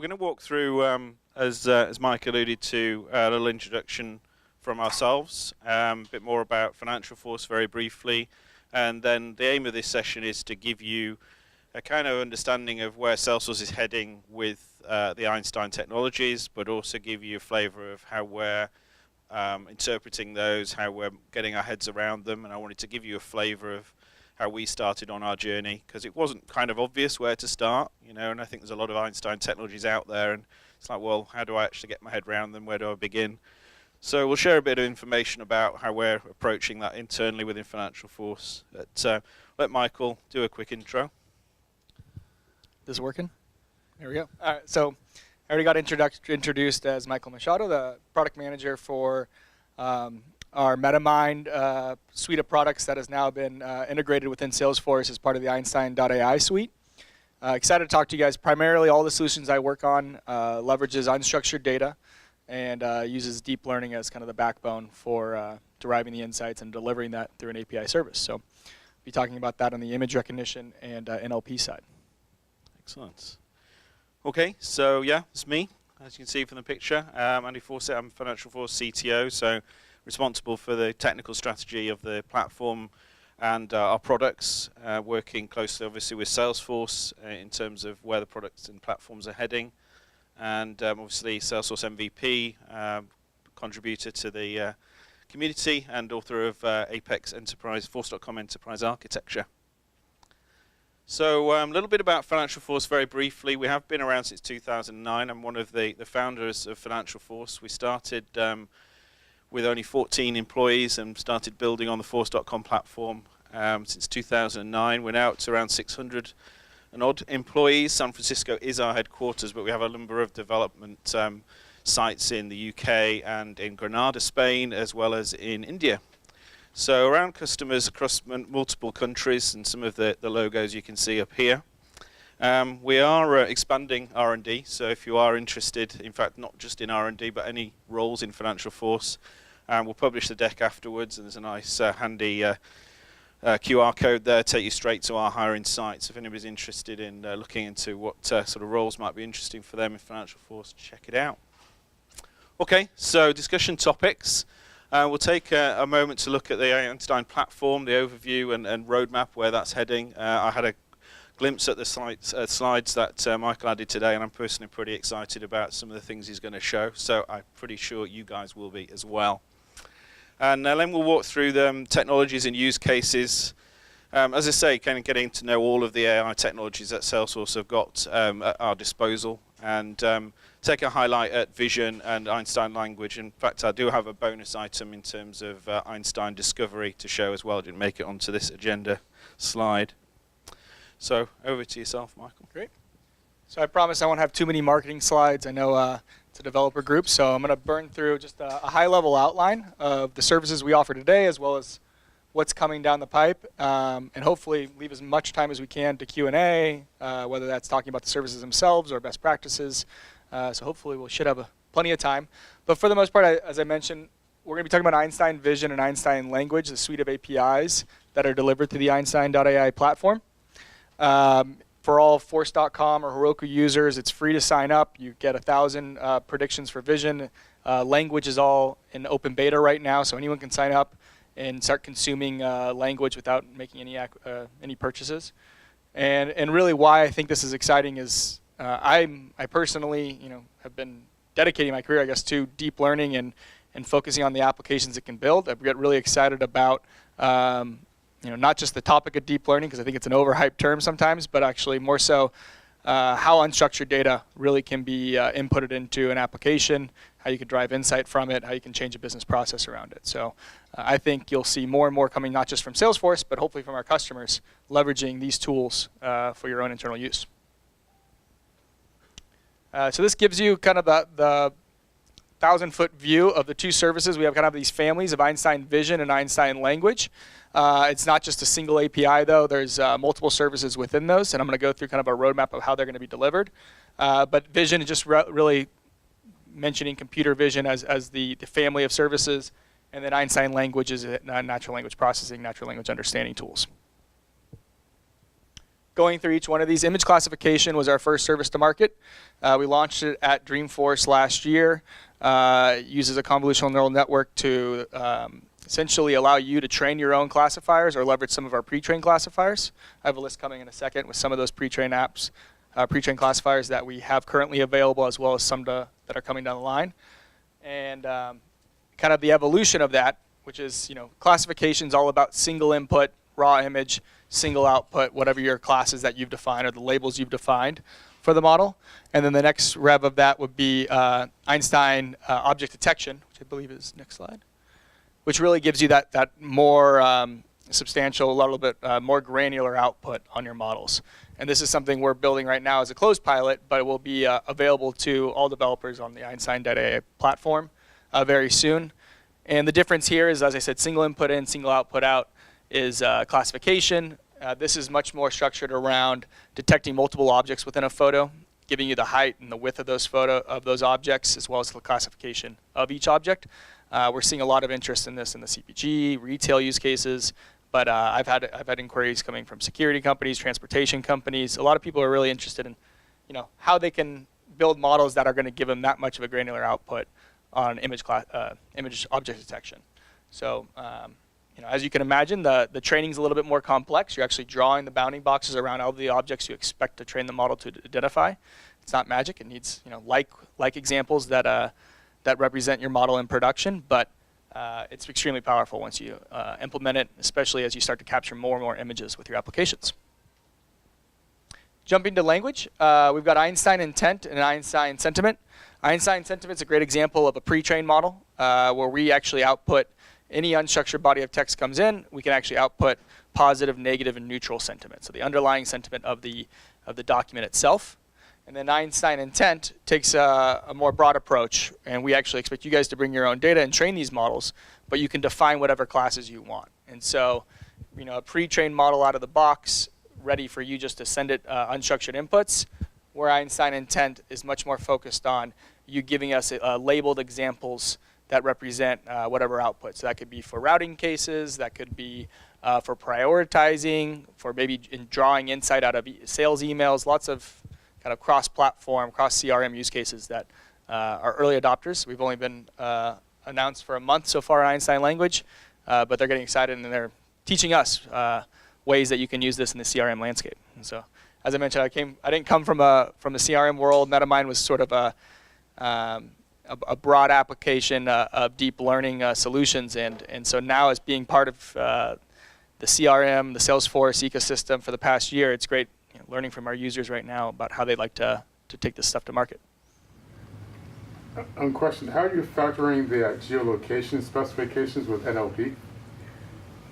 going to walk through, as Mike alluded to, a little introduction from ourselves, a bit more about Financial Force very briefly, and then the aim of this session is to give you a kind of understanding of where Salesforce is heading with the Einstein technologies, but also give you a flavor of how we're interpreting those, how we're getting our heads around them, and I wanted to give you a flavor of how we started on our journey, because it wasn't kind of obvious where to start, you know, and I think there's a lot of Einstein technologies out there, and it's like, well, how do I actually get my head around them? Where do I begin? So we'll share a bit of information about how we're approaching that internally within Financial Force. But, let Michael do a quick intro. This is working? There we go. All right, so I already got introduced as Michael Machado, the product manager for our MetaMind suite of products that has now been integrated within Salesforce as part of the Einstein.ai suite. Excited to talk to you guys. Primarily, all the solutions I work on leverages unstructured data and uses deep learning as kind of the backbone for deriving the insights and delivering that through an API service. So I'll be talking about that on the image recognition and NLP side. Excellent. Okay, so yeah, it's me, as you can see from the picture. Andy Fawcett, I'm Financial Force CTO, so responsible for the technical strategy of the platform and our products, working closely obviously with Salesforce in terms of where the products and platforms are heading, and obviously Salesforce MVP, contributor to the community and author of Apex Enterprise, Force.com Enterprise Architecture. So a little bit about Financial Force very briefly. We have been around since 2009. I'm one of the founders of Financial Force. We started with only 14 employees and started building on the Force.com platform since 2009. We're now at around 600 and odd employees. San Francisco is our headquarters, but we have a number of development sites in the UK and in Granada, Spain, as well as in India. So around customers across multiple countries, and some of the logos you can see up here. We are expanding R&D, so if you are interested, in fact not just in R&D, but any roles in Financial Force, we'll publish the deck afterwards, and there's a nice handy QR code there, take you straight to our hiring sites. If anybody's interested in looking into what sort of roles might be interesting for them in Financial Force, check it out. Okay, so discussion topics. We'll take a moment to look at the Einstein platform, the overview and roadmap, where that's heading. I had a glimpse at the slides that Michael added today, and I'm personally pretty excited about some of the things he's going to show, so I'm pretty sure you guys will be as well. And then we'll walk through the technologies and use cases. As I say, kind of getting to know all of the AI technologies that Salesforce have got at our disposal, and take a highlight at vision and Einstein language. In fact, I do have a bonus item in terms of Einstein Discovery to show as well. I didn't make it onto this agenda slide. So over to yourself, Michael. Great. So I promise I won't have too many marketing slides. I know it's a developer group, so I'm going to burn through just a high-level outline of the services we offer today, as well as what's coming down the pipe, and hopefully leave as much time as we can to Q&A, whether that's talking about the services themselves or best practices. So hopefully we should have plenty of time. But for the most part, as I mentioned, we're going to be talking about Einstein Vision and Einstein Language, the suite of APIs that are delivered through the Einstein.ai platform. For all Force.com or Heroku users, it's free to sign up. You get 1,000 predictions for vision. Language is all in open beta right now, so anyone can sign up and start consuming language without making any purchases. And really why I think this is exciting is I personally, have been dedicating my career, I guess, to deep learning and focusing on the applications it can build. I get really excited about not just the topic of deep learning, because I think it's an overhyped term sometimes, but actually more so how unstructured data really can be inputted into an application, how you can drive insight from it, how you can change a business process around it. So I think you'll see more and more coming, not just from Salesforce, but hopefully from our customers, leveraging these tools for your own internal use. So this gives you kind of the 1,000-foot view of the two services. We have kind of these families of Einstein Vision and Einstein Language. It's not just a single API, though. There's multiple services within those, and I'm going to go through kind of a roadmap of how they're going to be delivered. But Vision is just really mentioning computer vision as the family of services, and then Einstein Language is natural language processing, natural language understanding tools. going through each one of these. Image classification was our first service to market. We launched it at Dreamforce last year. Uses a convolutional neural network to essentially allow you to train your own classifiers or leverage some of our pre-trained classifiers. I have a list coming in a second with some of those pre-trained apps, pre-trained classifiers that we have currently available, as well as some that are coming down the line. And kind of the evolution of that, which is, classification is all about single input, raw image, single output, whatever your classes that you've defined or the labels you've defined for the model. And then the next rev of that would be Einstein object detection, which I believe is next slide, which really gives you that more substantial, a little bit more granular output on your models. And this is something we're building right now as a closed pilot, but it will be available to all developers on the Einstein.ai platform very soon. And the difference here is, as I said, single input in, single output out is classification. This is much more structured around detecting multiple objects within a photo, giving you the height and the width of those objects, as well as the classification of each object. We're seeing a lot of interest in this in the CPG, retail use cases, but I've had inquiries coming from security companies, transportation companies. A lot of people are really interested in, how they can build models that are going to give them that much of a granular output on image object detection. So, as you can imagine, the training's a little bit more complex. You're actually drawing the bounding boxes around all the objects you expect to train the model to identify. It's not magic. It needs, like examples that represent your model in production, but it's extremely powerful once you implement it, especially as you start to capture more and more images with your applications. Jumping to language, we've got Einstein Intent and Einstein Sentiment. Einstein Sentiment is a great example of a pre-trained model where we actually output any unstructured body of text comes in, we can actually output positive, negative, and neutral sentiment. So the underlying sentiment of the document itself. And then Einstein Intent takes a more broad approach, and we actually expect you guys to bring your own data and train these models, but you can define whatever classes you want. And so, a pre-trained model out of the box, ready for you just to send it unstructured inputs, where Einstein Intent is much more focused on you giving us labeled examples that represent whatever output. So that could be for routing cases, that could be for prioritizing, for maybe drawing insight out of sales emails, lots of kind of cross-platform, cross-CRM use cases that are early adopters. We've only been announced for a month so far in Einstein language, but they're getting excited and they're teaching us ways that you can use this in the CRM landscape. And so, as I mentioned, I didn't come from the CRM world. MetaMind was sort of a broad application of deep learning solutions, and so now as being part of the CRM, the Salesforce ecosystem for the past year, it's great learning from our users right now about how they'd like to take this stuff to market. Question, how are you factoring the geolocation specifications with NLP?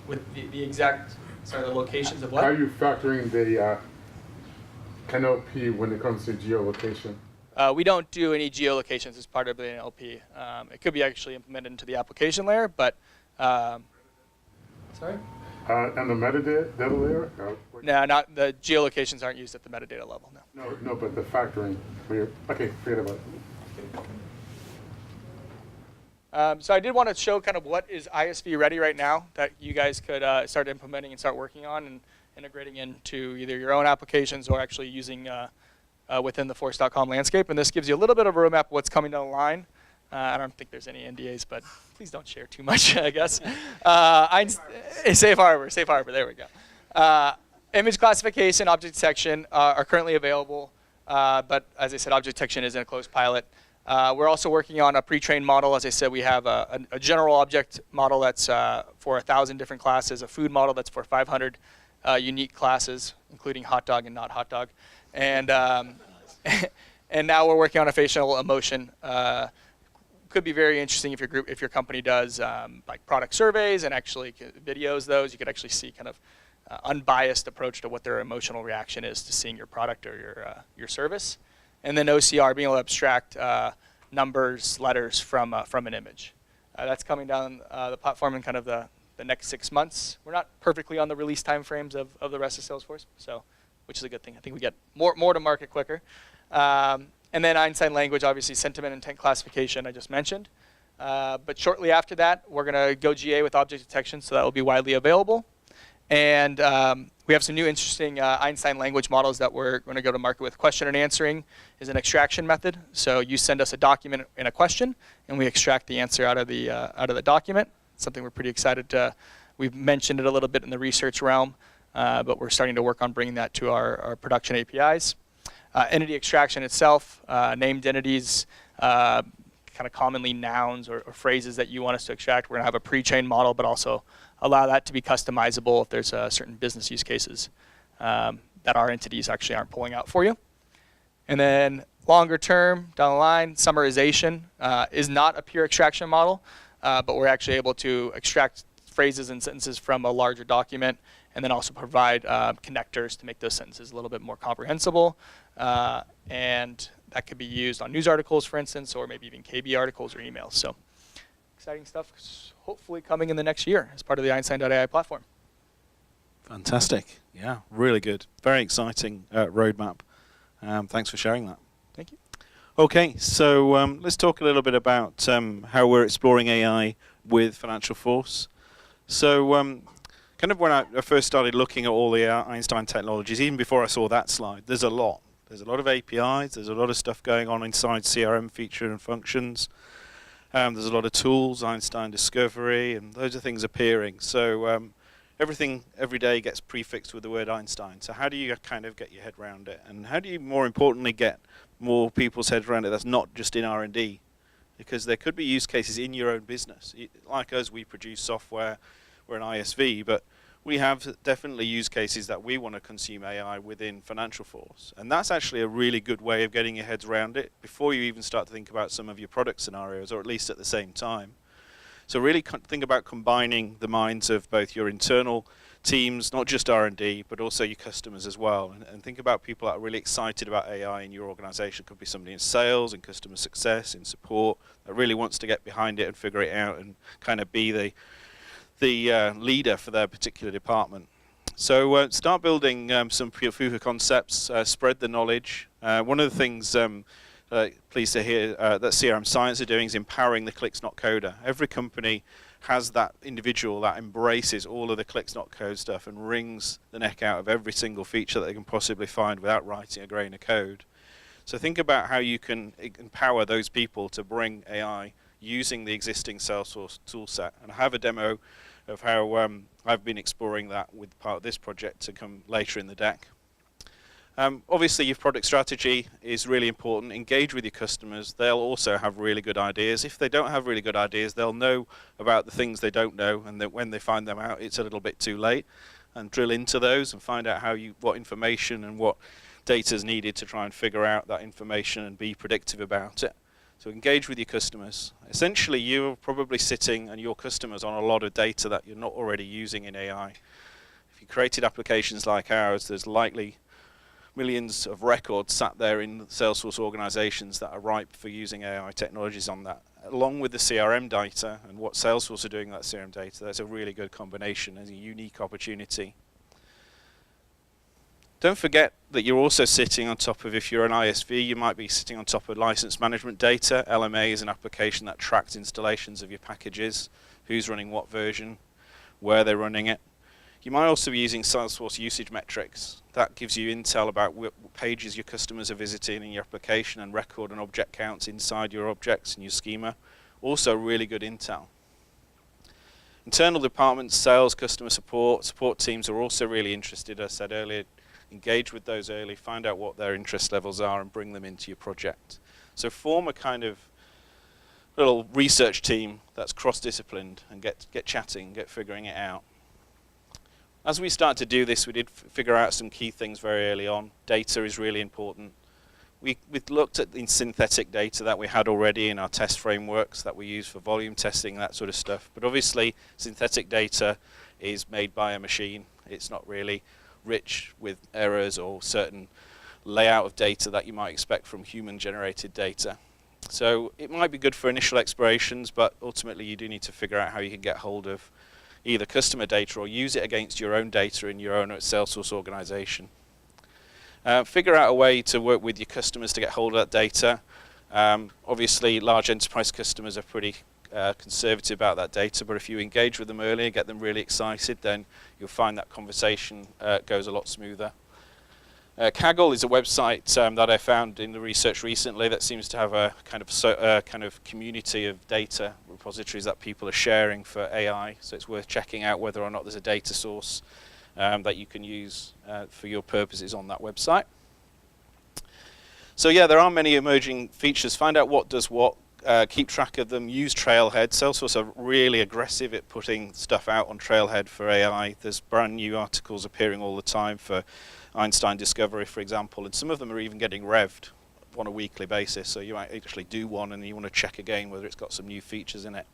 With the exact, the locations of what? How are you factoring the NLP when it comes to geolocation? We don't do any geolocations as part of the NLP. It could be actually implemented into the application layer, but sorry? And the metadata layer? No, not the geolocations aren't used at the metadata level. No, but the factoring. Okay, forget about it. So I did want to show kind of what is ISV ready right now that you guys could start implementing and start working on and integrating into either your own applications or actually using within the Force.com landscape. And this gives you a little bit of a roadmap of what's coming down the line. I don't think there's any NDAs, but please don't share too much, I guess. Safe harbor, there we go. Image classification, object detection are currently available, but as I said, object detection is in a closed pilot. We're also working on a pre-trained model. As I said, we have a general object model that's for 1,000 different classes, a food model that's for 500 unique classes, including hot dog and not hot dog. And and now we're working on a facial emotion. Could be very interesting if your company does like product surveys and actually videos those. You could actually see kind of unbiased approach to what their emotional reaction is to seeing your product or your service. And then OCR, being able to abstract numbers, letters from an image. That's coming down the platform in kind of the next 6 months. We're not perfectly on the release timeframes of the rest of Salesforce, so which is a good thing. I think we get more to market quicker. And then Einstein language, obviously sentiment and intent classification I just mentioned. But shortly after that, we're going to go GA with object detection, so that will be widely available. And We have some new interesting Einstein language models that we're going to go to market with. Question and answering is an extraction method. So you send us a document and a question, and we extract the answer out of the document. It's something we're pretty excited to. We've mentioned it a little bit in the research realm, but we're starting to work on bringing that to our production APIs. Entity extraction itself, named entities, kind of commonly nouns or phrases that you want us to extract. We're going to have a pre-trained model, but also allow that to be customizable if there's certain business use cases that our entities actually aren't pulling out for you. And then longer term, down the line, summarization is not a pure extraction model, but we're actually able to extract phrases and sentences from a larger document and then also provide connectors to make those sentences a little bit more comprehensible. And that could be used on news articles, for instance, or maybe even KB articles or emails. So exciting stuff, hopefully coming in the next year as part of the Einstein.ai platform. Fantastic. Yeah, really good. Very exciting roadmap. Thanks for sharing that. Thank you. Okay, so let's talk a little bit about how we're exploring AI with Financial Force. So kind of when I first started looking at all the Einstein technologies, even before I saw that slide, there's a lot. There's a lot of APIs. There's a lot of stuff going on inside CRM feature and functions. There's a lot of tools, Einstein Discovery, and those are things appearing. So everything every day gets prefixed with the word Einstein. So how do you kind of get your head around it? And how do you, more importantly, get more people's heads around it that's not just in R&D? Because there could be use cases in your own business. Like us, we produce software. We're an ISV, but we have definitely use cases that we want to consume AI within Financial Force. And that's actually a really good way of getting your heads around it before you even start to think about some of your product scenarios, or at least at the same time. So really think about combining the minds of both your internal teams, not just R&D, but also your customers as well. And think about people that are really excited about AI in your organization. It could be somebody in sales, in customer success, in support, that really wants to get behind it and figure it out and kind of be the leader for their particular department. So start building some proof of concepts, spread the knowledge. One of the things pleased to hear that CRM Science are doing is empowering the clicks not coder. Every company has that individual that embraces all of the clicks not code stuff and wrings the neck out of every single feature that they can possibly find without writing a grain of code. So think about how you can empower those people to bring AI using the existing Salesforce toolset, and I have a demo of how I've been exploring that with part of this project to come later in the deck. Obviously, your product strategy is really important. Engage with your customers. They'll also have really good ideas. If they don't have really good ideas, they'll know about the things they don't know, and that when they find them out, it's a little bit too late. And drill into those and find out what information and what data is needed to try and figure out that information and be predictive about it. So engage with your customers. Essentially, you're probably sitting and your customers on a lot of data that you're not already using in AI. If you created applications like ours, there's likely millions of records sat there in Salesforce organizations that are ripe for using AI technologies on that. Along with the CRM data and what Salesforce are doing with that CRM data, that's a really good combination and a unique opportunity. Don't forget that you're also sitting on top of, if you're an ISV, you might be sitting on top of license management data. LMA is an application that tracks installations of your packages, who's running what version, where they're running it. You might also be using Salesforce usage metrics. That gives you intel about what pages your customers are visiting in your application and record and object counts inside your objects and your schema. Also really good intel. Internal departments, sales, customer support teams are also really interested, as I said earlier. Engage with those early, find out what their interest levels are and bring them into your project. So form a kind of little research team that's cross-disciplined and get chatting, get figuring it out. As we start to do this, we did figure out some key things very early on. Data is really important. We looked at the synthetic data that we had already in our test frameworks that we use for volume testing, that sort of stuff. But obviously, synthetic data is made by a machine. It's not really rich with errors or certain layout of data that you might expect from human-generated data. So it might be good for initial explorations, but ultimately you do need to figure out how you can get hold of either customer data or use it against your own data in your own Salesforce organization. Figure out a way to work with your customers to get hold of that data. Obviously, large enterprise customers are pretty conservative about that data, but if you engage with them early and get them really excited, then you'll find that conversation goes a lot smoother. Kaggle is a website that I found in the research recently that seems to have a kind of community of data repositories that people are sharing for AI. So it's worth checking out whether or not there's a data source that you can use for your purposes on that website. So yeah, there are many emerging features. Find out what does what. Keep track of them. Use Trailhead. Salesforce are really aggressive at putting stuff out on Trailhead for AI. There's brand new articles appearing all the time for Einstein Discovery, for example, and some of them are even getting revved on a weekly basis. So you might actually do one and you want to check again whether it's got some new features in it.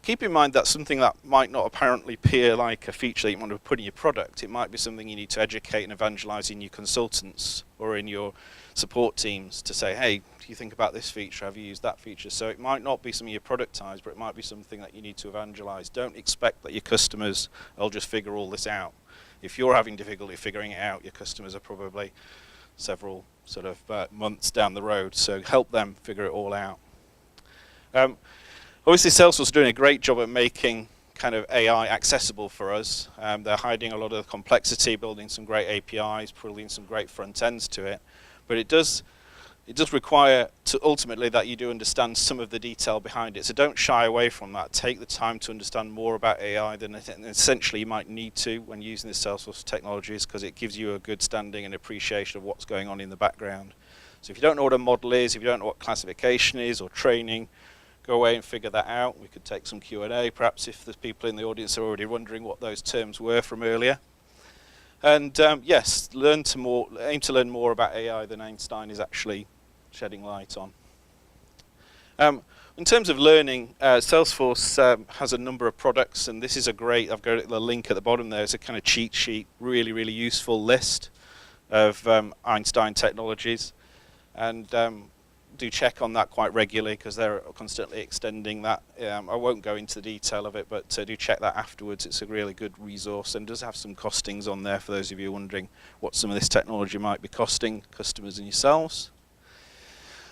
Keep in mind that something that might not apparently appear like a feature that you want to put in your product, it might be something you need to educate and evangelize in your consultants or in your support teams to say, hey, do you think about this feature? Have you used that feature? So it might not be something you productize, but it might be something that you need to evangelize. Don't expect that your customers will just figure all this out. If you're having difficulty figuring it out, your customers are probably several sort of months down the road, so help them figure it all out. Obviously, Salesforce is doing a great job at making kind of AI accessible for us. They're hiding a lot of the complexity, building some great APIs, putting some great front ends to it, but it does require ultimately that you do understand some of the detail behind it. So don't shy away from that. Take the time to understand more about AI than essentially you might need to when using the Salesforce technologies, because it gives you a good standing and appreciation of what's going on in the background. So if you don't know what a model is, if you don't know what classification is or training, go away and figure that out. We could take some Q&A, perhaps, if there's people in the audience who are already wondering what those terms were from earlier. And yes, aim to learn more about AI than Einstein is actually shedding light on. In terms of learning, Salesforce has a number of products, and this is a great, I've got the link at the bottom there, it's a kind of cheat sheet, really, really useful list of Einstein technologies. And do check on that quite regularly because they're constantly extending that. I won't go into the detail of it, but do check that afterwards. It's a really good resource and does have some costings on there for those of you wondering what some of this technology might be costing customers and yourselves.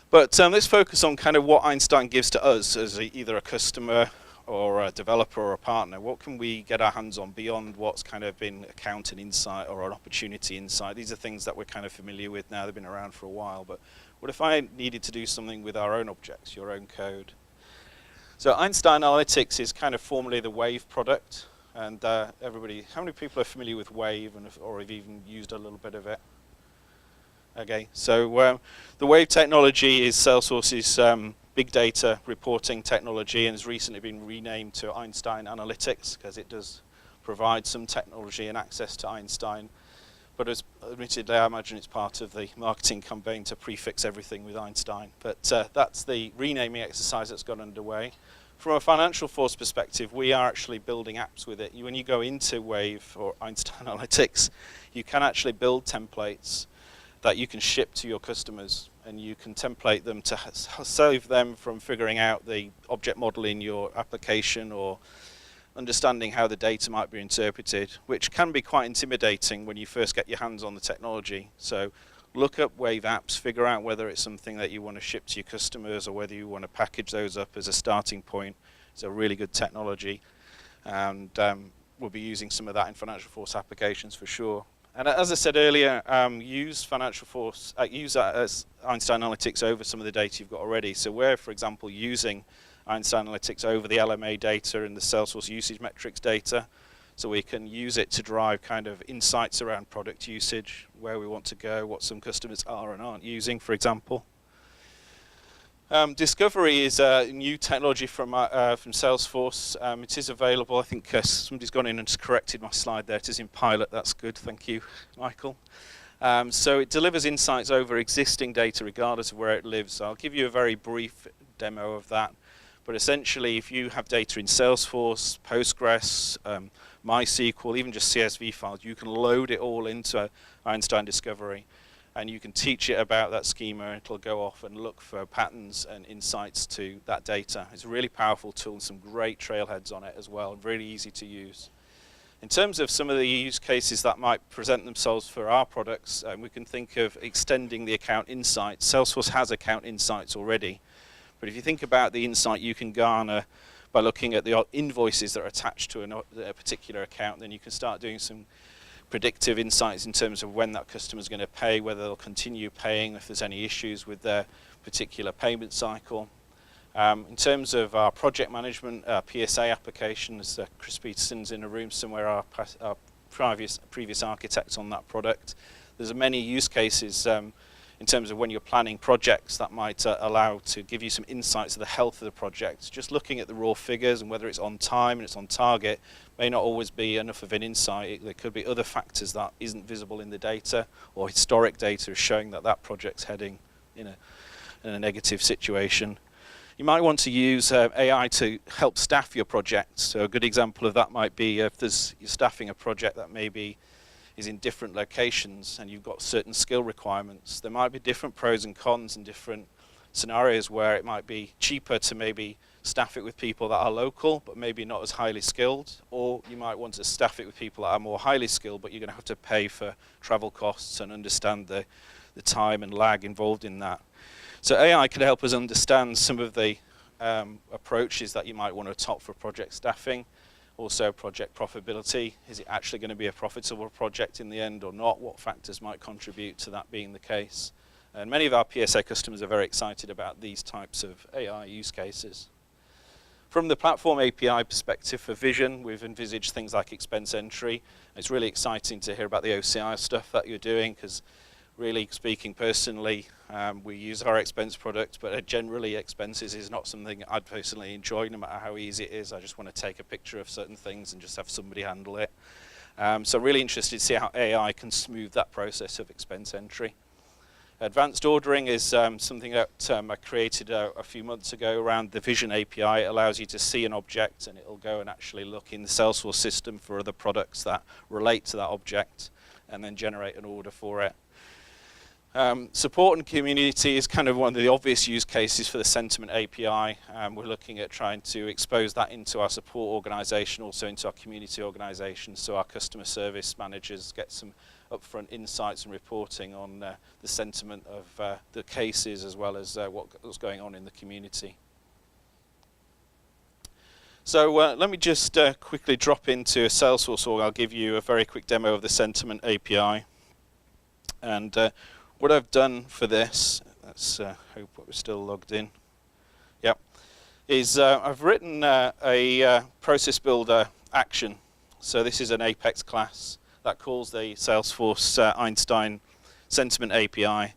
But let's focus on kind of what Einstein gives to us as either a customer or a developer or a partner. What can we get our hands on beyond what's kind of been account and insight or an opportunity insight? These are things that we're kind of familiar with now. They've been around for a while, but what if I needed to do something with our own objects, your own code? So Einstein Analytics is kind of formerly the Wave product, and everybody, how many people are familiar with Wave or have even used a little bit of it? Okay, so the Wave technology is Salesforce's big data reporting technology and has recently been renamed to Einstein Analytics because it does provide some technology and access to Einstein. But as admittedly, I imagine it's part of the marketing campaign to prefix everything with Einstein. But that's the renaming exercise that's gone underway. From a Financial Force perspective, we are actually building apps with it. When you go into Wave or Einstein Analytics, you can actually build templates that you can ship to your customers, and you can template them to save them from figuring out the object model in your application or understanding how the data might be interpreted, which can be quite intimidating when you first get your hands on the technology. So look up Wave apps, figure out whether it's something that you want to ship to your customers or whether you want to package those up as a starting point. It's a really good technology, and we'll be using some of that in Financial Force applications for sure. And as I said earlier, use Financial Force, use that as Einstein Analytics over some of the data you've got already. So we're, for example, using Einstein Analytics over the LMA data and the Salesforce usage metrics data, so we can use it to drive kind of insights around product usage, where we want to go, what some customers are and aren't using, for example. Discovery is a new technology from Salesforce. It is available. I think somebody's gone in and just corrected my slide there. It is in pilot. That's good. Thank you, Michael. So it delivers insights over existing data regardless of where it lives. I'll give you a very brief demo of that. But essentially, if you have data in Salesforce, Postgres, MySQL, even just CSV files, you can load it all into Einstein Discovery. And you can teach it about that schema, and it'll go off and look for patterns and insights to that data. It's a really powerful tool and some great trailheads on it as well, really easy to use. In terms of some of the use cases that might present themselves for our products, we can think of extending the account insights. Salesforce has account insights already, But if you think about the insight you can garner by looking at the invoices that are attached to a particular account, then you can start doing some predictive insights in terms of when that customer is going to pay, whether they'll continue paying, if there's any issues with their particular payment cycle. In terms of our project management, PSA applications, Chris Peterson's in a room somewhere, our previous architect on that product. There's many use cases in terms of when you're planning projects that might allow to give you some insights of the health of the project. Just looking at the raw figures and whether it's on time and it's on target may not always be enough of an insight. There could be other factors that isn't visible in the data, or historic data is showing that that project's heading in a negative situation. You might want to use AI to help staff your projects. So a good example of that might be if you're staffing a project that maybe is in different locations and you've got certain skill requirements. There might be different pros and cons and different scenarios where it might be cheaper to maybe staff it with people that are local but maybe not as highly skilled, or you might want to staff it with people that are more highly skilled but you're going to have to pay for travel costs and understand the time and lag involved in that. So AI can help us understand some of the approaches that you might want to adopt for project staffing. Also project profitability. Is it actually going to be a profitable project in the end or not? What factors might contribute to that being the case? And many of our PSA customers are very excited about these types of AI use cases. From the platform API perspective for vision, we've envisaged things like expense entry. It's really exciting to hear about the OCI stuff that you're doing, because really speaking personally, we use our expense product, but generally expenses is not something I'd personally enjoy, no matter how easy it is. I just want to take a picture of certain things and just have somebody handle it. So really interested to see how AI can smooth that process of expense entry. Advanced ordering is something that I created a few months ago around the Vision API. It allows you to see an object and it'll go and actually look in the Salesforce system for other products that relate to that object and then generate an order for it. Support and community is kind of one of the obvious use cases for the Sentiment API. We're looking at trying to expose that into our support organization, also into our community organization, so our customer service managers get some upfront insights and reporting on the sentiment of the cases as well as what's going on in the community. So let me just quickly drop into a Salesforce org. I'll give you a very quick demo of the Sentiment API. And what I've done for this, let's hope we're still logged in. Yep, is I've written a process builder action. So this is an Apex class that calls the Salesforce Einstein Sentiment API.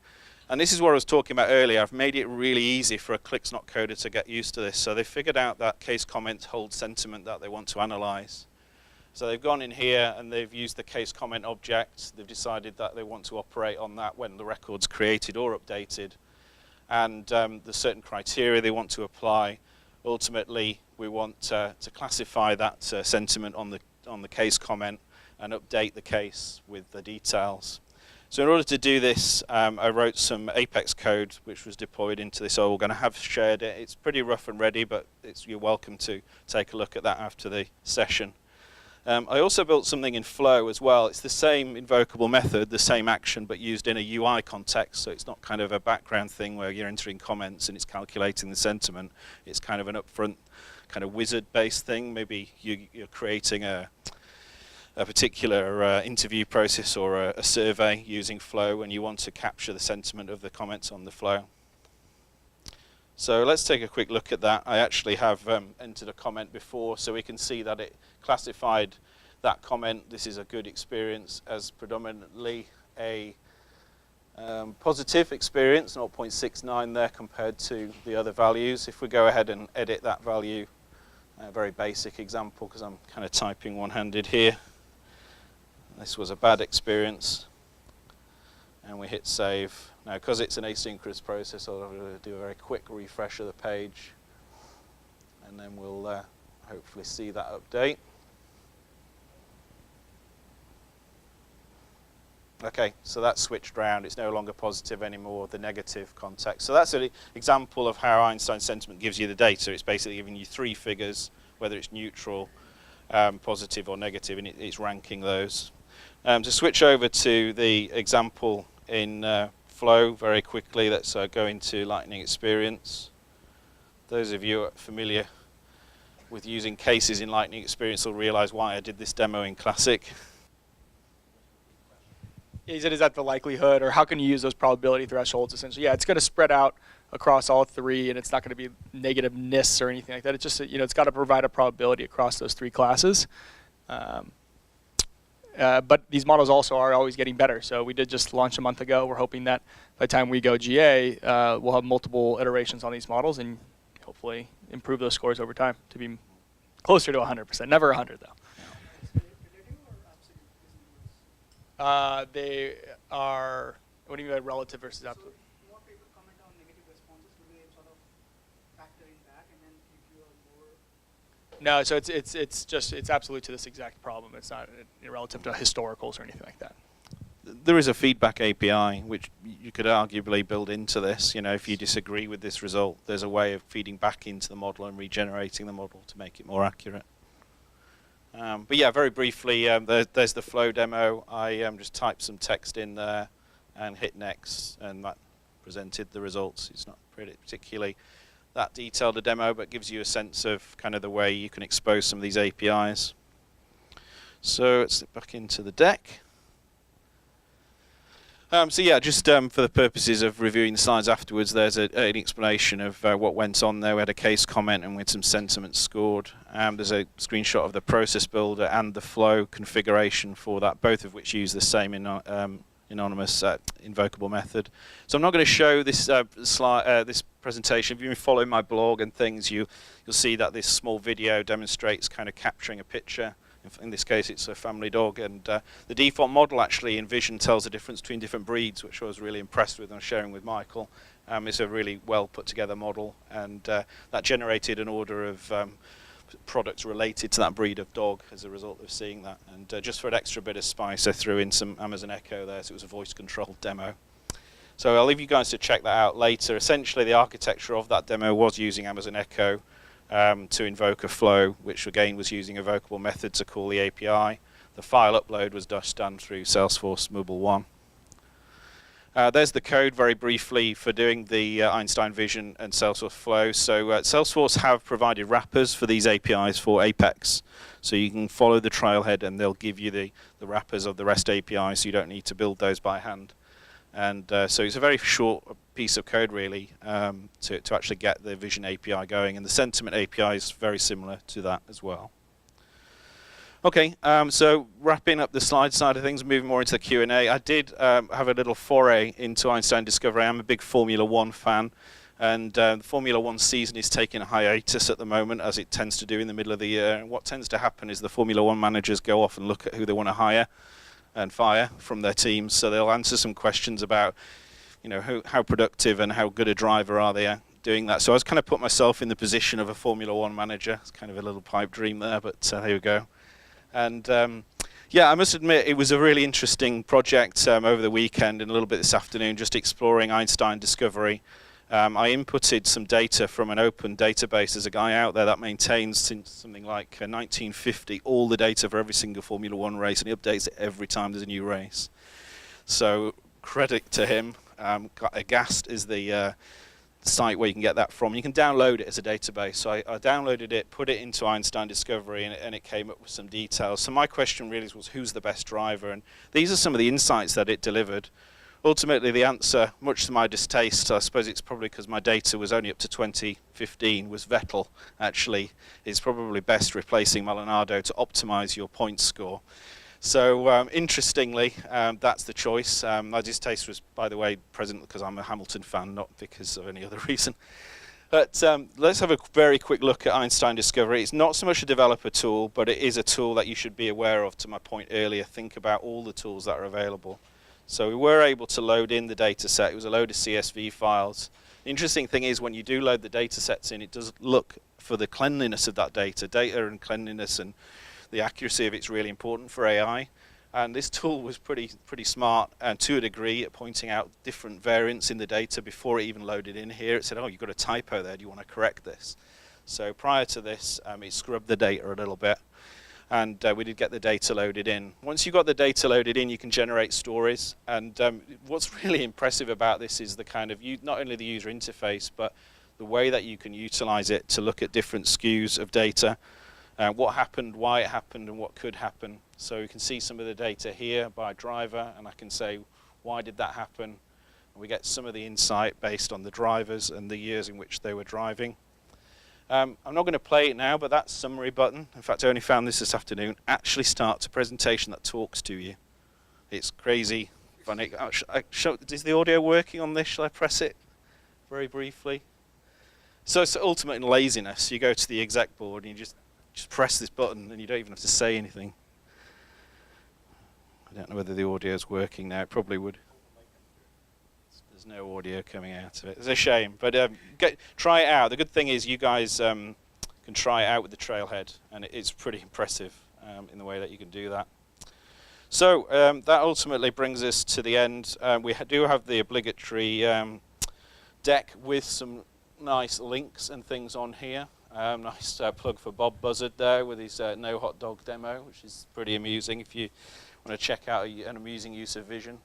And this is what I was talking about earlier. I've made it really easy for a clicks not coder to get used to this. So they figured out that case comment holds sentiment that they want to analyze. So they've gone in here and they've used the case comment object. They've decided that they want to operate on that when the record's created or updated. And there's certain criteria they want to apply. Ultimately, we want to classify that sentiment on the case comment and update the case with the details. So in order to do this, I wrote some Apex code which was deployed into this org, and I have shared it. It's pretty rough and ready, but you're welcome to take a look at that after the session. I also built something in Flow as well. It's the same invocable method, the same action, but used in a UI context. So it's not kind of a background thing where you're entering comments and it's calculating the sentiment. It's kind of an upfront kind of wizard-based thing. Maybe you're creating a particular interview process or a survey using Flow, and you want to capture the sentiment of the comments on the flow. So let's take a quick look at that. I actually have entered a comment before, so we can see that it classified that comment, this is a good experience, as predominantly a positive experience, 0.69 there compared to the other values. If we go ahead and edit that value, a very basic example because I'm kind of typing one-handed here. This was a bad experience, and we hit save. Now, because it's an asynchronous process, I'll do a very quick refresh of the page, and then we'll hopefully see that update. Okay, so that's switched around. It's no longer positive anymore, the negative context. So that's an example of how Einstein Sentiment gives you the data. It's basically giving you three figures, whether it's neutral, positive or negative, and it's ranking those. To switch over to the example in Flow very quickly, let's go into Lightning Experience. Those of you familiar with using cases in Lightning Experience will realize why I did this demo in Classic. Is that the likelihood, or how can you use those probability thresholds essentially? Yeah, it's going to spread out across all three, and it's not going to be negativeness or anything like that. It's just, it's got to provide a probability across those three classes. But these models also are always getting better. So we did just launch a month ago. We're hoping that by the time we go GA, we'll have multiple iterations on these models and hopefully improve those scores over time to be closer to 100%. Never 100 though. They are, what do you mean by relative versus absolute? So more people comment on negative responses, do they sort of factor in that and then give you a more? No, so it's absolute to this exact problem. It's not relative to historicals or anything like that. There is a feedback API which you could arguably build into this. If you disagree with this result, there's a way of feeding back into the model and regenerating the model to make it more accurate. But yeah, very briefly, there's the flow demo. I just typed some text in there and hit next, and that presented the results. It's not particularly that detailed a demo, but gives you a sense of kind of the way you can expose some of these APIs. So let's get back into the deck. So yeah, just for the purposes of reviewing the slides afterwards, there's an explanation of what went on there. We had a case comment and we had some sentiments scored. There's a screenshot of the process builder and the flow configuration for that, both of which use the same anonymous invocable method. So I'm not going to show this this presentation. If you've been following my blog and things, you'll see that this small video demonstrates kind of capturing a picture. In this case, it's a family dog, and the default model actually in Vision tells the difference between different breeds, which I was really impressed with and sharing with Michael. It's a really well put together model, and that generated an order of products related to that breed of dog as a result of seeing that. And just for an extra bit of spice, I threw in some Amazon Echo there, so it was a voice controlled demo. So I'll leave you guys to check that out later. Essentially, the architecture of that demo was using Amazon Echo to invoke a flow, which again was using a evocable method to call the API. The file upload was just done through Salesforce Mobile 1. There's the code very briefly for doing the Einstein Vision and Salesforce Flow. So Salesforce have provided wrappers for these APIs for Apex. So you can follow the trailhead and they'll give you the wrappers of the REST API, so you don't need to build those by hand. And so it's a very short piece of code really to actually get the Vision API going, and the Sentiment API is very similar to that as well. Okay, so wrapping up the slide side of things, moving more into the Q&A. I did have a little foray into Einstein Discovery. I'm a big Formula One fan, and the Formula One season is taking a hiatus at the moment, as it tends to do in the middle of the year. And what tends to happen is the Formula One managers go off and look at who they want to hire and fire from their teams. So they'll answer some questions about, how productive and how good a driver are they at doing that. So I was kind of put myself in the position of a Formula One manager. It's kind of a little pipe dream there, but here we go. And yeah, I must admit it was a really interesting project over the weekend and a little bit this afternoon, just exploring Einstein Discovery. I inputted some data from an open database. There's a guy out there that maintains since something like 1950 all the data for every single Formula One race, and he updates it every time there's a new race. So credit to him. Agast is the site where you can get that from. You can download it as a database. So I downloaded it, put it into Einstein Discovery, and it came up with some details. So my question really was, who's the best driver? And these are some of the insights that it delivered. Ultimately, the answer, much to my distaste, I suppose it's probably because my data was only up to 2015, was Vettel, actually, is probably best replacing Maldonado to optimize your point score. So interestingly, that's the choice. My distaste was, by the way, present because I'm a Hamilton fan, not because of any other reason. But let's have a very quick look at Einstein Discovery. It's not so much a developer tool, but it is a tool that you should be aware of, to my point earlier. Think about all the tools that are available. So we were able to load in the data set. It was a load of CSV files. The interesting thing is when you do load the data sets in, it does look for the cleanliness of that data. Data and cleanliness and the accuracy of it's really important for AI. And this tool was pretty smart, and to a degree, at pointing out different variants in the data before it even loaded in here. It said, oh, you've got a typo there. Do you want to correct this? So prior to this, it scrubbed the data a little bit. And we did get the data loaded in. Once you've got the data loaded in, you can generate stories. And what's really impressive about this is the kind of, not only the user interface, but the way that you can utilize it to look at different SKUs of data, what happened, why it happened, and what could happen. So you can see some of the data here by driver, and I can say, why did that happen? And we get some of the insight based on the drivers and the years in which they were driving. I'm not going to play it now, but that summary button, in fact I only found this afternoon, actually starts a presentation that talks to you. It's crazy funny. Is the audio working on this? Shall I press it very briefly? So it's ultimately laziness. You go to the exec board and you just press this button and you don't even have to say anything. I don't know whether the audio is working now. It probably would. There's no audio coming out of it. It's a shame, but try it out. The good thing is you guys can try it out with the Trailhead, and it's pretty impressive in the way that you can do that. So that ultimately brings us to the end. We do have the obligatory deck with some nice links and things on here. Nice plug for Bob Buzzard there with his no hot dog demo, which is pretty amusing if you want to check out an amusing use of vision.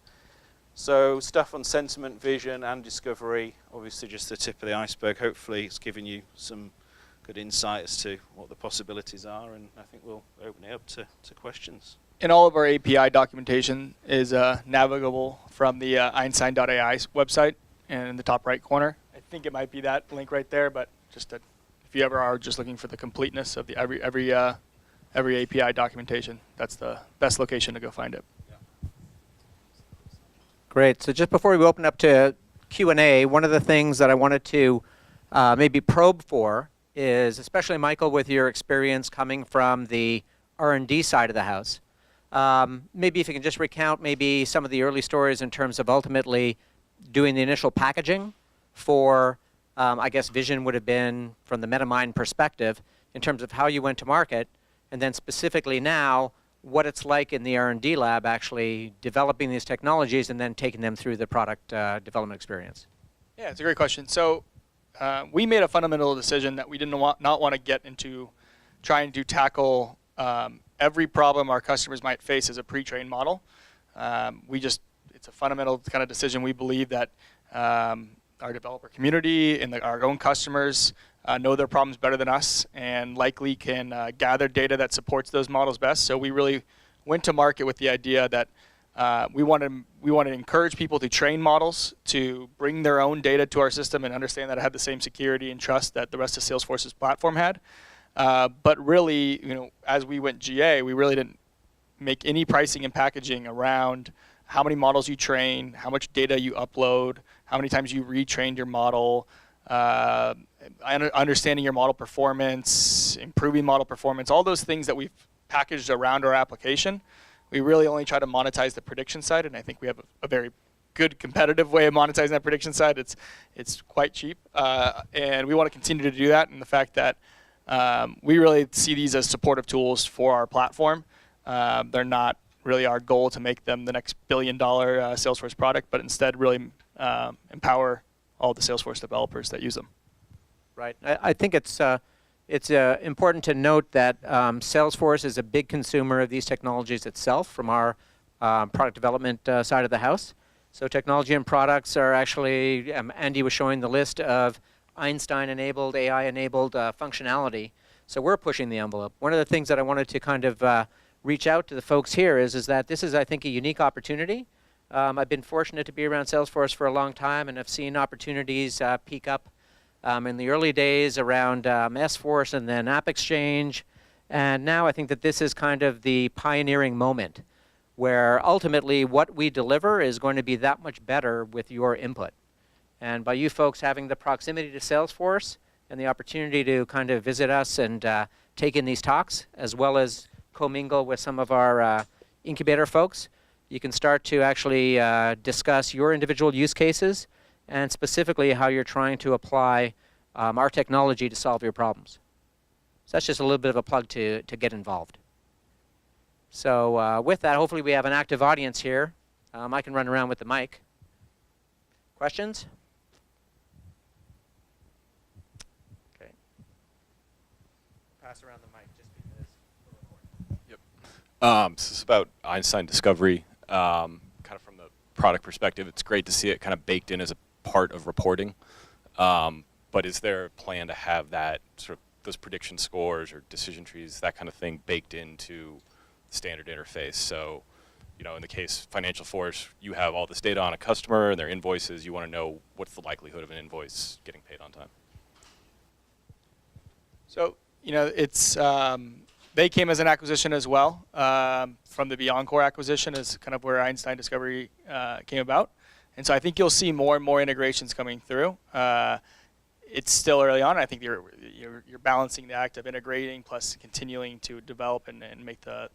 So stuff on sentiment, vision, and discovery, obviously just the tip of the iceberg. Hopefully it's given you some good insight as to what the possibilities are, and I think we'll open it up to questions. And all of our API documentation is navigable from the Einstein.ai website, and in the top right corner. I think it might be that link right there, but just if you ever are just looking for the completeness of the every API documentation, that's the best location to go find it. Great. So just before we open up to Q&A, one of the things that I wanted to maybe probe for is, especially Michael, with your experience coming from the R&D side of the house, maybe if you can just recount maybe some of the early stories in terms of ultimately doing the initial packaging for, I guess vision would have been from the MetaMind perspective in terms of how you went to market, and then specifically now what it's like in the R&D lab actually developing these technologies and then taking them through the product development experience. Yeah, it's a great question. So we made a fundamental decision that we did not want to get into trying to tackle every problem our customers might face as a pre-trained model. It's a fundamental kind of decision. We believe that our developer community and our own customers know their problems better than us and likely can gather data that supports those models best. So we really went to market with the idea that we want to encourage people to train models, to bring their own data to our system and understand that it had the same security and trust that the rest of Salesforce's platform had. But really, as we went GA, we really didn't make any pricing and packaging around how many models you train, how much data you upload, how many times you retrained your model, understanding your model performance, improving model performance, all those things that we've packaged around our application. We really only try to monetize the prediction side, and I think we have a very good competitive way of monetizing that prediction side. It's quite cheap, and we want to continue to do that. And the fact that we really see these as supportive tools for our platform. They're not really our goal to make them the next billion-dollar Salesforce product, but instead really empower all the Salesforce developers that use them. Right. I think it's important to note that Salesforce is a big consumer of these technologies itself from our product development side of the house. So technology and products are actually, Andy was showing the list of Einstein-enabled, AI-enabled functionality. So we're pushing the envelope. One of the things that I wanted to kind of reach out to the folks here is that this is, I think, a unique opportunity. I've been fortunate to be around Salesforce for a long time, and I've seen opportunities peak up in the early days around S-Force and then App Exchange. And now I think that this is kind of the pioneering moment where ultimately what we deliver is going to be that much better with your input. And by you folks having the proximity to Salesforce and the opportunity to kind of visit us and take in these talks, as well as commingle with some of our incubator folks, you can start to actually discuss your individual use cases and specifically how you're trying to apply our technology to solve your problems. So that's just a little bit of a plug to get involved. So with that, hopefully we have an active audience here. I can run around with the mic. Questions? Okay. Pass around the mic just because we're recording. Yep. This is about Einstein Discovery. Kind of from the product perspective, it's great to see it kind of baked in as a part of reporting. But is there a plan to have that sort of those prediction scores or decision trees, that kind of thing, baked into the standard interface? So, you know, in the case Financial Force, you have all this data on a customer and their invoices. You want to know what's the likelihood of an invoice getting paid on time. So, you know, it's they came as an acquisition as well from the BeyondCore acquisition, is kind of where Einstein Discovery came about. And so I think you'll see more and more integrations coming through. It's still early on. I think you're balancing the act of integrating plus continuing to develop and make the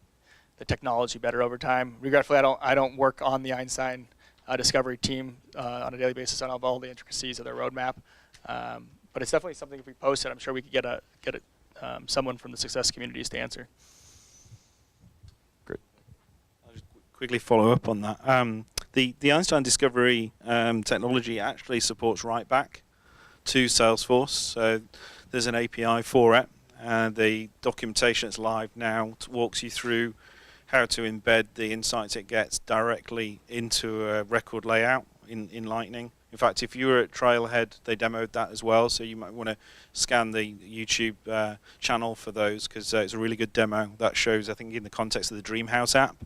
technology better over time. Regretfully, I don't work on the Einstein Discovery team on a daily basis. I don't have all the intricacies of their roadmap, but it's definitely something. If we post it, I'm sure we could get someone from the success communities to answer. Great. I'll just quickly follow up on that. The Einstein Discovery technology actually supports write back to Salesforce, so there's an API for it, and the documentation that's live now walks you through how to embed the insights it gets directly into a record layout in Lightning. In fact, if you were at Trailhead, they demoed that as well, so you might want to scan the YouTube channel for those, because it's a really good demo that shows, I think, in the context of the Dreamhouse app,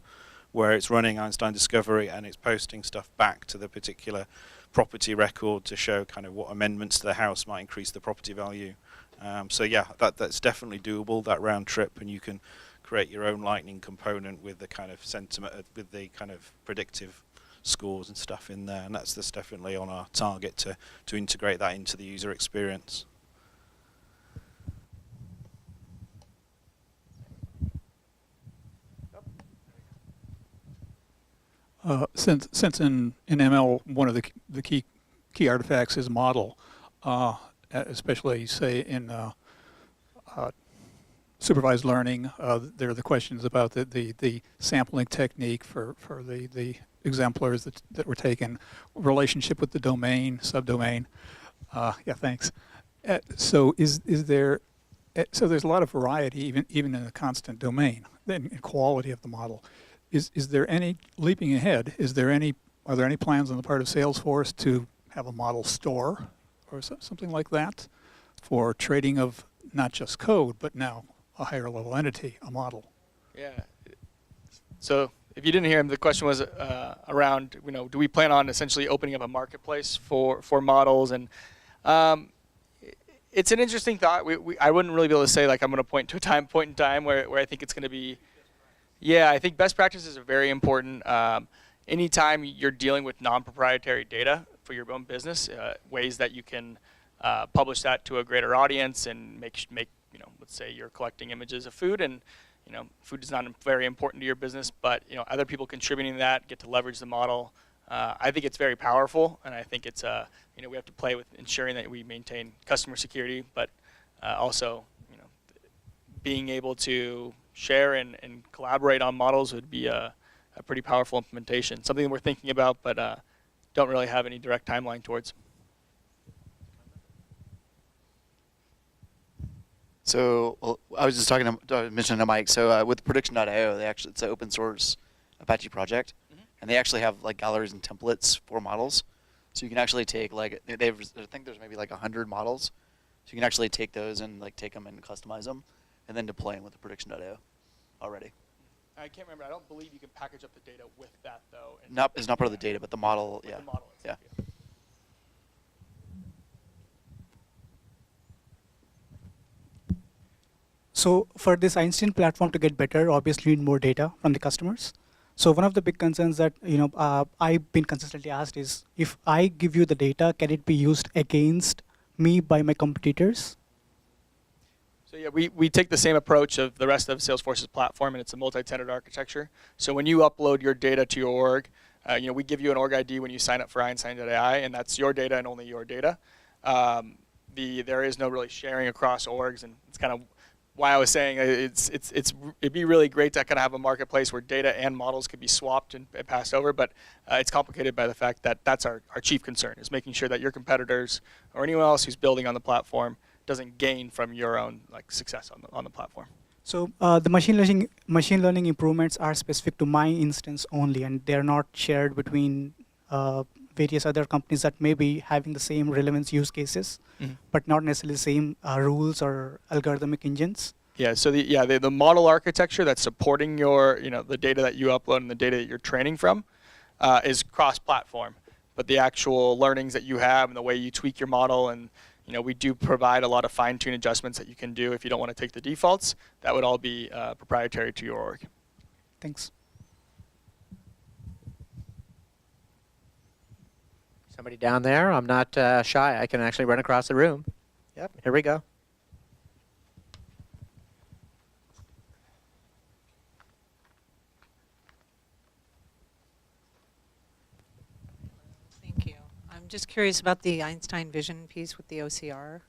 where it's running Einstein Discovery and it's posting stuff back to the particular property record to show kind of what amendments to the house might increase the property value. So yeah, that's definitely doable, that round trip, and you can create your own Lightning component with the kind of sentiment, with the kind of predictive scores and stuff in there, and that's definitely on our target to integrate that into the user experience. Since in ML one of the key artifacts is model, especially say in supervised learning, there are the questions about the sampling technique for the exemplars that were taken, relationship with the domain, subdomain. Yeah, thanks. So is there? So there's a lot of variety even in the constant domain, in quality of the model. Is there any, leaping ahead, are there any plans on the part of Salesforce to have a model store or something like that for trading of not just code, but now a higher level entity, a model? Yeah. So if you didn't hear him, the question was around, you know, do we plan on essentially opening up a marketplace for models? And it's an interesting thought. I wouldn't really be able to say, like, I'm going to point to a point in time where I think it's going to be. Yeah, I think best practices are very important. Anytime you're dealing with non-proprietary data for your own business, ways that you can publish that to a greater audience and make you know, let's say you're collecting images of food, and you know, food is not very important to your business, but you know, other people contributing to that get to leverage the model. I think it's very powerful, and I think it's you know, we have to play with ensuring that we maintain customer security, but also, you know, being able to share and collaborate on models would be a pretty powerful implementation. Something that we're thinking about, but don't really have any direct timeline towards. So well, I was just mentioning to Mike. So with Prediction.io, it's an open source Apache project, and they actually have like galleries and templates for models. So you can actually take like I think there's maybe like 100 models. So you can actually take those and like take them and customize them, and then deploy them with the Prediction.io already. I can't remember. I don't believe you can package up the data with that though. It's not part of the data, but the model. Yeah. The model yeah. Itself, So for this Einstein platform to get better, obviously you need more data from the customers. So one of the big concerns that I've been consistently asked is, if I give you the data, can it be used against me by my competitors? So yeah, we take the same approach of the rest of Salesforce's platform, and it's a multi-tenant architecture. So when you upload your data to your org, we give you an org ID when you sign up for Einstein.ai, and that's your data and only your data. There is no really sharing across orgs, and it's kind of why I was saying it'd be really great to kind of have a marketplace where data and models could be swapped and passed over, but it's complicated by the fact that that's our chief concern, is making sure that your competitors or anyone else who's building on the platform doesn't gain from your own success on the platform. So the machine learning improvements are specific to my instance only, and they're not shared between various other companies that may be having the same relevance use cases, but not necessarily the same rules or algorithmic engines. Yeah, so the model architecture that's supporting your, the data that you upload and the data that you're training from is cross-platform. But the actual learnings that you have and the way you tweak your model, and we do provide a lot of fine-tune adjustments that you can do if you don't want to take the defaults. That would all be proprietary to your org. Thanks. Somebody down there? I'm not shy. I can actually run across the room. Yep, here we go. Thank you. I'm just curious about the Einstein Vision piece with the OCR.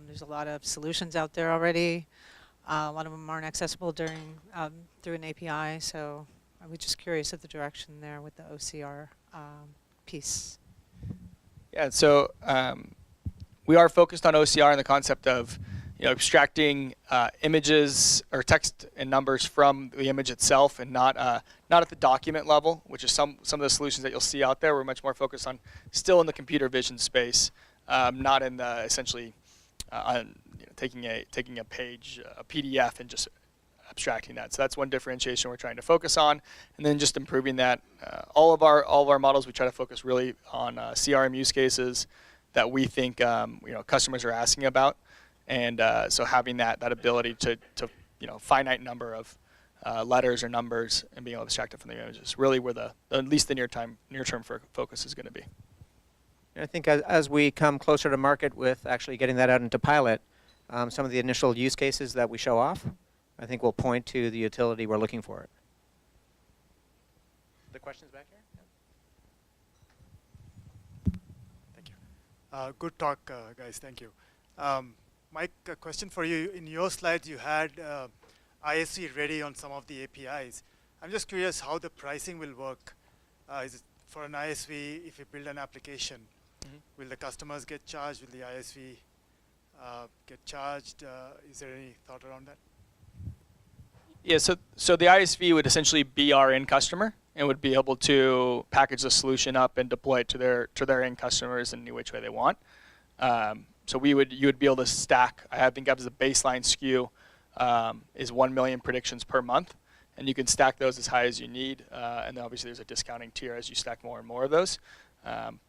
There's a lot of solutions out there already. A lot of them aren't accessible through an API, so I was just curious of the direction there with the OCR piece. Yeah, so we are focused on OCR and the concept of extracting images or text and numbers from the image itself, and not at the document level, which is some of the solutions that you'll see out there. We're much more focused on still in the computer vision space, not in the essentially on taking a page, a PDF, and just abstracting that. So that's one differentiation we're trying to focus on, and then just improving that. All of our models, we try to focus really on CRM use cases that we think customers are asking about, and so having that ability to finite number of letters or numbers and being able to extract it from the images, really where at least the near-term focus is going to be. I think as we come closer to market with actually getting that out into pilot, some of the initial use cases that we show off, I think will point to the utility we're looking for it. The questions back here? Thank you. Good talk, guys. Thank you. Mike, a question for you. In your slides, you had ISV ready on some of the APIs. I'm just curious how the pricing will work. Is it for an ISV, if you build an application, will the customers get charged? Will the ISV get charged? Is there any thought around that? Yeah, so the ISV would essentially be our end customer and would be able to package the solution up and deploy it to their end customers in any which way they want. So you would be able to stack. I think as a baseline SKU is 1 million predictions per month, and you can stack those as high as you need. And then obviously there's a discounting tier as you stack more and more of those.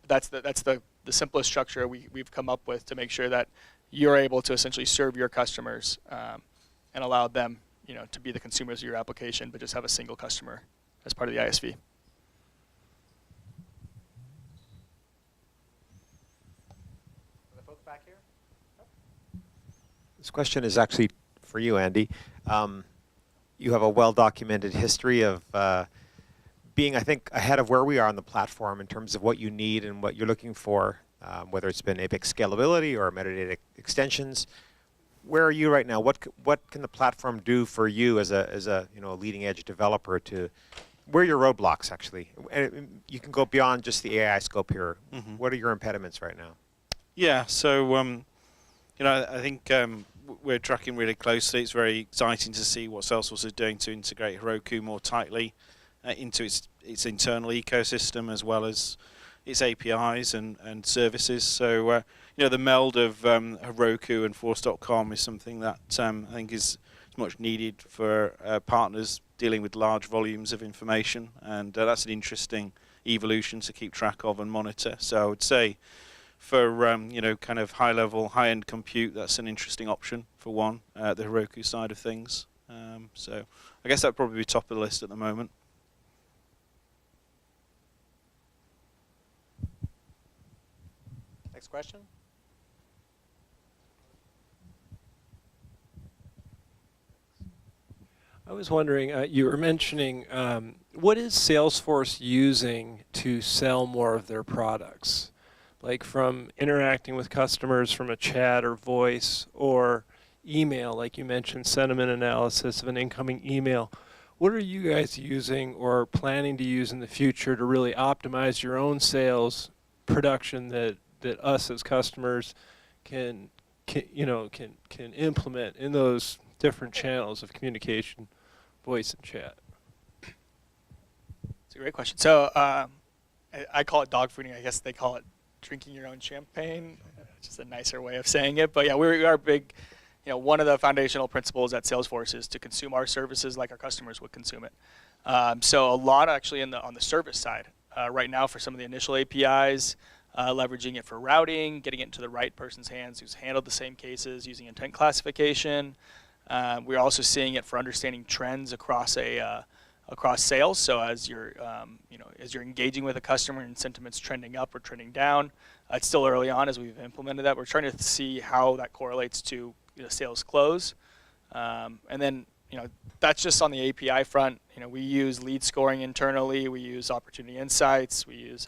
That's the simplest structure we've come up with to make sure that you're able to essentially serve your customers and allow them to be the consumers of your application, but just have a single customer as part of the ISV. The folks back here? This question is actually for you, Andy. You have a well-documented history of being, I think, ahead of where we are on the platform in terms of what you need and what you're looking for, whether it's been Apex scalability or metadata extensions. Where are you right now? What can the platform do for you as a leading edge developer to? Where are your roadblocks actually? And you can go beyond just the AI scope here. What are your impediments right now? Yeah, so I think we're tracking really closely. It's very exciting to see what Salesforce is doing to integrate Heroku more tightly into its internal ecosystem as well as its APIs and services. So the meld of Heroku and Force.com is something that I think is much needed for partners dealing with large volumes of information, and that's an interesting evolution to keep track of and monitor. So I would say for kind of high-level, high-end compute, that's an interesting option for one, the Heroku side of things. So I guess that would probably be top of the list at the moment. Next question. I was wondering, you were mentioning, what is Salesforce using to sell more of their products? Like from interacting with customers from a chat or voice or email, like you mentioned, sentiment analysis of an incoming email. What are you guys using or planning to use in the future to really optimize your own sales production that us as customers can implement in those different channels of communication, voice and chat? It's a great question. So I call it dog fooding. I guess they call it drinking your own champagne. Just a nicer way of saying it. But yeah, we are big. One of the foundational principles at Salesforce is to consume our services like our customers would consume it. So a lot actually on the service side right now for some of the initial APIs, leveraging it for routing, getting it into the right person's hands who's handled the same cases using intent classification. We're also seeing it for understanding trends across across sales. So as you're as you're engaging with a customer and sentiment's trending up or trending down, it's still early on as we've implemented that. We're trying to see how that correlates to sales close, and then that's just on the API front. We use lead scoring internally. We use opportunity insights. We use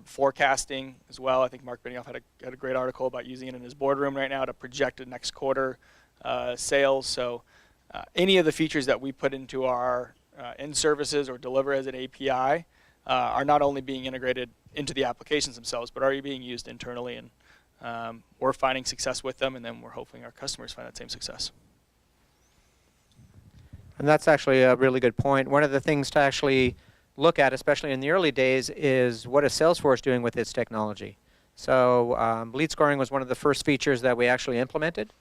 forecasting as well. I think Mark Benioff had a great article about using it in his boardroom right now to project the next quarter sales. So any of the features that we put into our end services or deliver as an API are not only being integrated into the applications themselves, but are being used internally, and we're finding success with them, and then we're hoping our customers find that same success. And that's actually a really good point. One of the things to actually look at, especially in the early days, is what is Salesforce doing with its technology. So lead scoring was one of the first features that we actually implemented.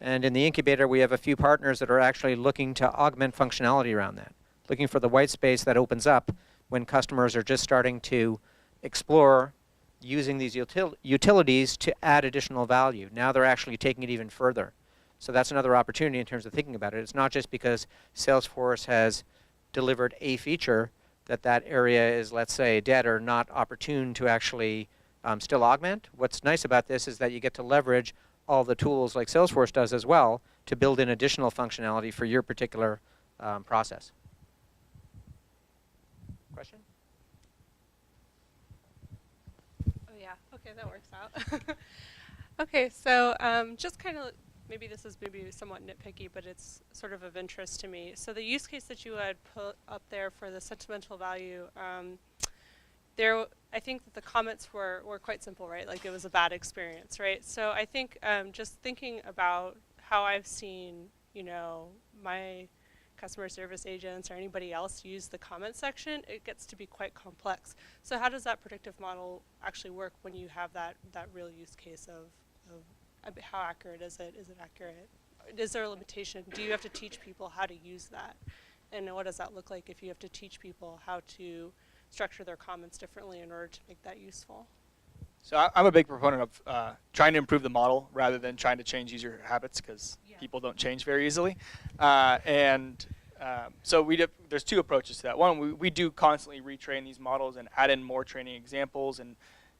And in the incubator, we have a few partners that are actually looking to augment functionality around that, looking for the white space that opens up when customers are just starting to explore using these utilities to add additional value. Now they're actually taking it even further. So that's another opportunity in terms of thinking about it. It's not just because Salesforce has delivered a feature that area is, let's say, dead or not opportune to actually still augment. What's nice about this is that you get to leverage all the tools like Salesforce does as well to build in additional functionality for your particular process. Question? Oh yeah, okay, that works out. Okay, so just kind of, maybe this is somewhat nitpicky, but it's sort of interest to me. So the use case that you had put up there for the sentimental value, I think that the comments were quite simple, right? Like it was a bad experience, right? So I think just thinking about how I've seen, my customer service agents or anybody else use the comment section, it gets to be quite complex. So how does that predictive model actually work when you have that real use case of how accurate is it? Is it accurate? Is there a limitation? Do you have to teach people how to use that? And what does that look like if you have to teach people how to structure their comments differently in order to make that useful? So I'm a big proponent of trying to improve the model rather than trying to change user habits, because people don't change very easily. So there's two approaches to that. One, we do constantly retrain these models and add in more training examples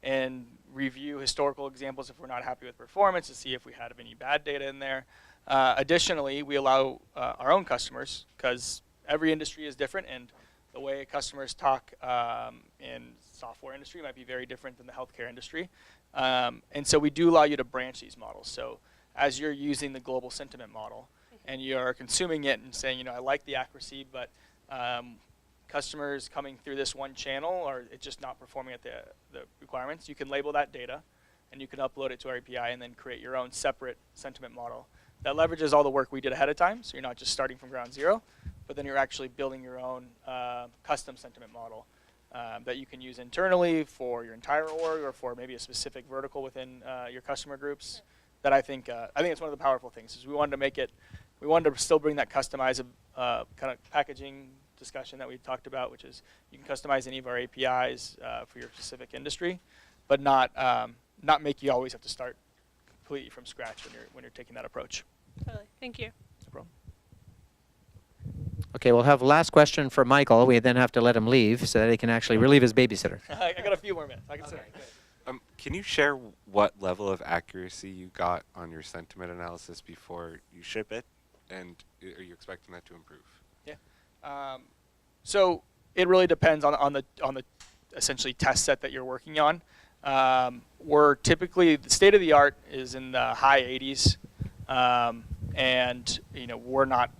and review historical examples if we're not happy with performance to see if we had any bad data in there. Additionally, we allow our own customers, because every industry is different, and the way customers talk in software industry might be very different than the healthcare industry. And so we do allow you to branch these models. So as you're using the global sentiment model and you're consuming it and saying, I like the accuracy, but customers coming through this one channel or it's just not performing at the requirements, you can label that data and you can upload it to our API and then create your own separate sentiment model that leverages all the work we did ahead of time. So you're not just starting from ground zero, but then you're actually building your own custom sentiment model that you can use internally for your entire org or for maybe a specific vertical within your customer groups. That I think it's one of the powerful things is we wanted to still bring that customized kind of packaging discussion that we talked about, which is you can customize any of our APIs for your specific industry, but not make you always have to start completely from scratch when you're taking that approach. Totally. Thank you. No problem. Okay, we'll have last question for Michael. We then have to let him leave so that he can actually relieve his babysitter. I got a few more minutes. I can say. Can you share what level of accuracy you got on your sentiment analysis before you ship it, and are you expecting that to improve? Yeah. So it really depends on the essentially test set that you're working on. We're typically the state of the art is in the high 80s, and we're not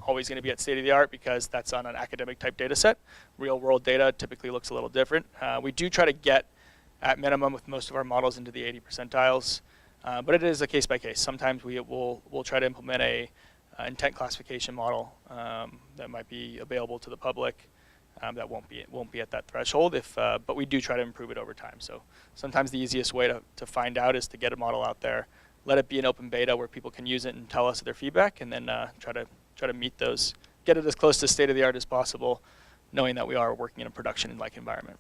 always going to be at state of the art because that's on an academic type data set. Real world data typically looks a little different. We do try to get at minimum with most of our models into the 80 percentiles, but it is a case by case. Sometimes we'll try to implement a intent classification model that might be available to the public, that won't be at that threshold. But we do try to improve it over time. So sometimes the easiest way to find out is to get a model out there, let it be an open beta where people can use it and tell us their feedback, and then try to meet those, get it as close to state of the art as possible, knowing that we are working in a production-like environment.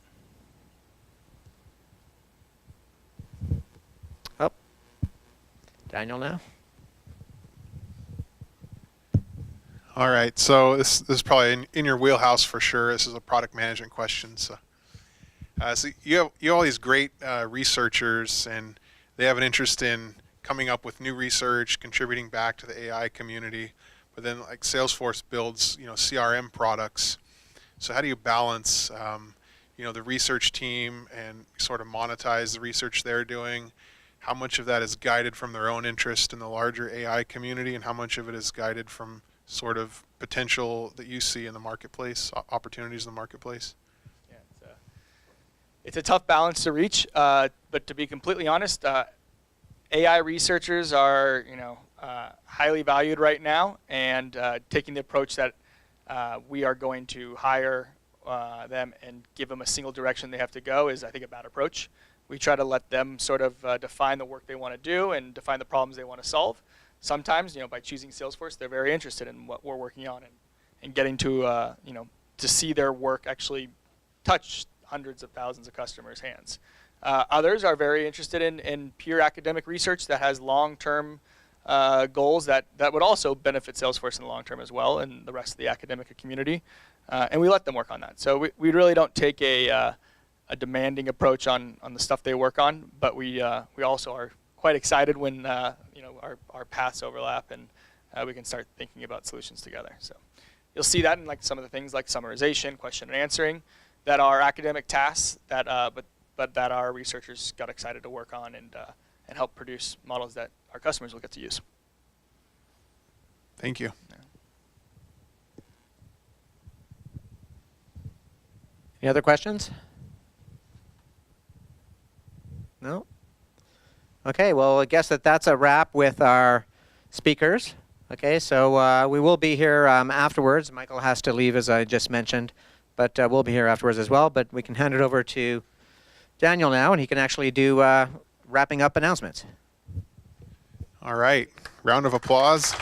Oh, Daniel now. All right, so this is probably in your wheelhouse for sure. This is a product management question. So you have all these great researchers, and they have an interest in coming up with new research, contributing back to the AI community. But then, like Salesforce builds, CRM products. So how do you balance, the research team and sort of monetize the research they're doing? How much of that is guided from their own interest in the larger AI community, and how much of it is guided from sort of potential that you see in the marketplace, opportunities in the marketplace? Yeah, it's a tough balance to reach, but to be completely honest, AI researchers are highly valued right now, and taking the approach that we are going to hire them and give them a single direction they have to go is, I think, a bad approach. We try to let them sort of define the work they want to do and define the problems they want to solve. Sometimes, by choosing Salesforce, they're very interested in what we're working on and getting to, to see their work actually touch hundreds of thousands of customers' hands. Others are very interested in pure academic research that has long-term goals that would also benefit Salesforce in the long term as well, and the rest of the academic community. And we let them work on that. So we really don't take a demanding approach on the stuff they work on, but we also are quite excited when our paths overlap and we can start thinking about solutions together. So you'll see that in like some of the things like summarization, question and answering, that are academic tasks that but that our researchers got excited to work on and help produce models that our customers will get to use. Thank you. Yeah. Any other questions? No? Okay, well, I guess that's a wrap with our speakers. Okay, so we will be here afterwards. Michael has to leave, as I just mentioned, but we'll be here afterwards as well. But we can hand it over to Daniel now, and he can actually do wrapping up announcements. All right, round of applause.